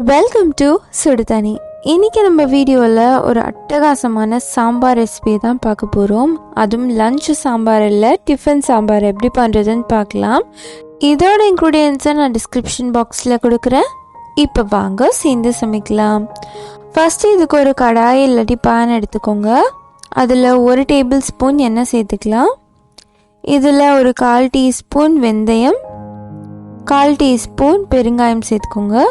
Welcome to சுடுதண்ணி. இன்றைக்கி நம்ம வீடியோவில் ஒரு அட்டகாசமான சாம்பார் ரெசிபி தான் பார்க்க போகிறோம். அதுவும் லஞ்சு சாம்பார் இல்லை, டிஃபன் சாம்பார் எப்படி பண்ணுறதுன்னு பார்க்கலாம். இதோட இன்க்ரீடியன்ஸை நான் டிஸ்கிரிப்ஷன் பாக்ஸில் கொடுக்குறேன். இப்போ வாங்க சேர்ந்து சமைக்கலாம். ஃபஸ்ட்டு இதுக்கு ஒரு கடாய் இல்லாட்டி பேன் எடுத்துக்கோங்க. அதில் 1 டேபிள் ஸ்பூன் எண்ணெய் சேர்த்துக்கலாம். இதில் ஒரு 1/4 டீஸ்பூன் வெந்தயம், 1/4 டீஸ்பூன் பெருங்காயம் சேர்த்துக்கோங்க.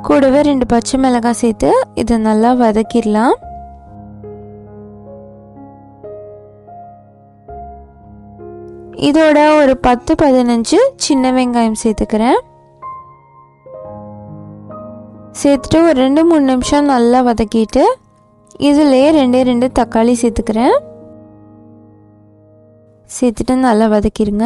கூடவே 2 பச்சை மிளகாய் சேர்த்து இதை நல்லா வதக்கிடலாம். இதோட ஒரு 10-15 சின்ன வெங்காயம் சேர்த்துக்கிறேன். சேர்த்துட்டு ஒரு 2-3 நிமிஷம் நல்லா வதக்கிட்டு இதிலே 2 தக்காளி சேர்த்துக்கிறேன். சேர்த்துட்டு நல்லா வதக்கிடுங்க.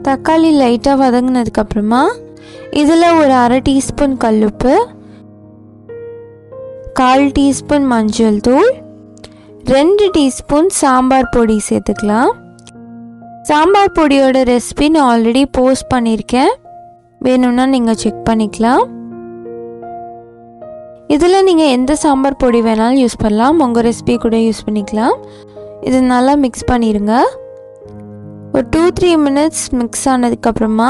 தக்காளி லைட்டாக வதங்கினதுக்கப்புறமா இதில் ஒரு 1/2 டீஸ்பூன் கல்லுப்பு, 1/4 டீஸ்பூன் மஞ்சள் தூள், 2 டீஸ்பூன் சாம்பார் பொடி சேர்த்துக்கலாம். சாம்பார் பொடியோட ரெசிபி நான் ஆல்ரெடி போஸ்ட் பண்ணியிருக்கேன், வேணும்னா நீங்கள் செக் பண்ணிக்கலாம். இதில் நீங்கள் எந்த சாம்பார் பொடி வேணாலும் யூஸ் பண்ணலாம், உங்கள் ரெசிபி கூட யூஸ் பண்ணிக்கலாம். இது நல்லா மிக்ஸ் பண்ணிடுங்க. ஒரு 2-3 மினிட்ஸ் மிக்ஸ் ஆனதுக்கப்புறமா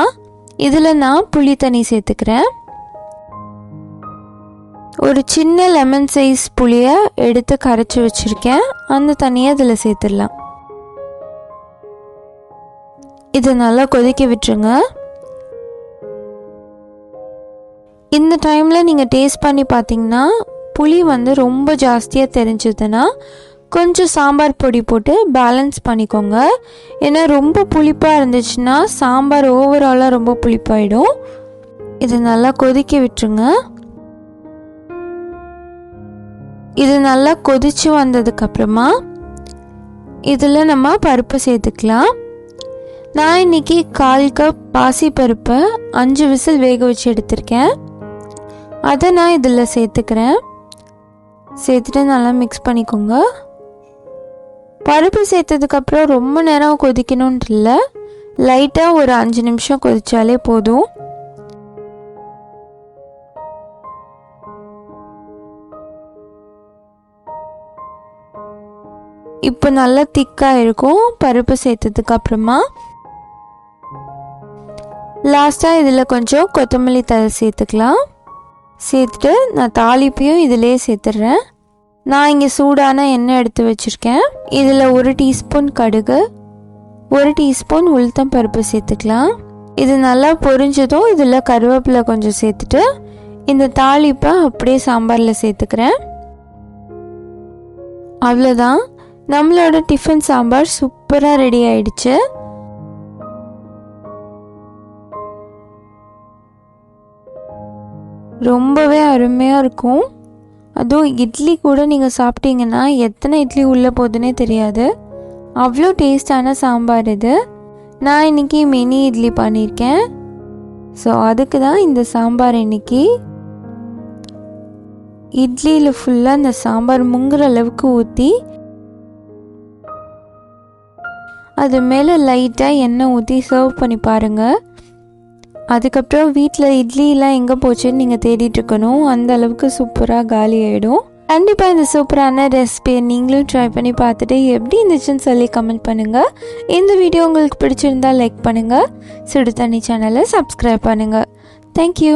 இதில் நான் புளி தண்ணி சேர்த்துக்கிறேன். ஒரு சின்ன லெமன் சைஸ் புளியை எடுத்து கரைச்சி வச்சுருக்கேன், அந்த தண்ணியை இதில் சேர்த்துடலாம். இதை நல்லா கொதிக்க விட்டுருங்க. இந்த டைமில் நீங்கள் டேஸ்ட் பண்ணி பார்த்தீங்கன்னா புளி ரொம்ப ஜாஸ்தியாக தெரிஞ்சதுன்னா கொஞ்சம் சாம்பார் பொடி போட்டு பேலன்ஸ் பண்ணிக்கோங்க. ஏன்னா ரொம்ப புளிப்பாக இருந்துச்சுன்னா சாம்பார் ஓவராலாக ரொம்ப புளிப்பாயிடும். இது நல்லா கொதிக்க விட்டுருங்க. இது நல்லா கொதிச்சு வந்ததுக்கப்புறமா இதில் நம்ம பருப்பு சேர்த்துக்கலாம். நான் இன்னைக்கு 1/4 கப் பாசி பருப்பை 5 விசில் வேக வச்சு எடுத்திருக்கேன். அதை நான் இதில் சேர்த்துக்கிறேன். சேர்த்துட்டு நல்லா மிக்ஸ் பண்ணிக்கோங்க. பருப்பு சேர்த்ததுக்கப்புறம் ரொம்ப நேரம் கொதிக்கணுன்ட்டு இல்லை, லைட்டாக ஒரு 5 நிமிஷம் கொதிச்சாலே போதும். இப்போ நல்லா திக்காக இருக்கும். பருப்பு சேர்த்ததுக்கப்புறமா லாஸ்ட்டாக இதில் கொஞ்சம் கொத்தமல்லி தழை சேர்த்துக்கலாம். சேர்த்துட்டு நான் தாளிப்பையும் இதிலே சேர்த்துட்றேன். நான் இங்கே சூடான எண்ணெய் எடுத்து வச்சுருக்கேன். இதில் 1 டீஸ்பூன் கடுகு, 1 டீஸ்பூன் உளுத்தம் பருப்பு சேர்த்துக்கலாம். இது நல்லா பொரிஞ்சதும் இதில் கருவேப்பிலை கொஞ்சம் சேர்த்துட்டு இந்த தாளிப்பை அப்படியே சாம்பாரில் சேர்த்துக்கிறேன். அவ்வளோதான், நம்மளோட டிஃபன் சாம்பார் சூப்பராக ரெடி ஆயிடுச்சு. ரொம்பவே அருமையாக இருக்கும். அதுவும் இட்லி கூட நீங்கள் சாப்பிட்டீங்கன்னா எத்தனை இட்லி உள்ளே போகுதுன்னே தெரியாது, அவ்வளோ டேஸ்டான சாம்பார் இது. நான் இன்றைக்கி மினி இட்லி பண்ணியிருக்கேன். ஸோ அதுக்கு தான் இந்த சாம்பார். இன்னைக்கு இட்லியில் ஃபுல்லாக இந்த சாம்பார் முங்குற அளவுக்கு ஊற்றி அது மேலே லைட்டாக எண்ணெய் ஊற்றி சர்வ் பண்ணி பாருங்கள். அதுக்கப்புறம் வீட்டில் இட்லிலாம் எங்கே போச்சுன்னு நீங்கள் தேடிட்டு இருக்கணும், அந்த அளவுக்கு சூப்பராக காலி ஆகிடும். கண்டிப்பாக இந்த சூப்பரான ரெசிபியை நீங்களும் ட்ரை பண்ணி பார்த்துட்டு எப்படி இருந்துச்சுன்னு சொல்லி கமெண்ட் பண்ணுங்கள். இந்த வீடியோ உங்களுக்கு பிடிச்சிருந்தால் லைக் பண்ணுங்கள். சுடு தண்ணி சேனலை சப்ஸ்கிரைப் பண்ணுங்கள். தேங்க்யூ.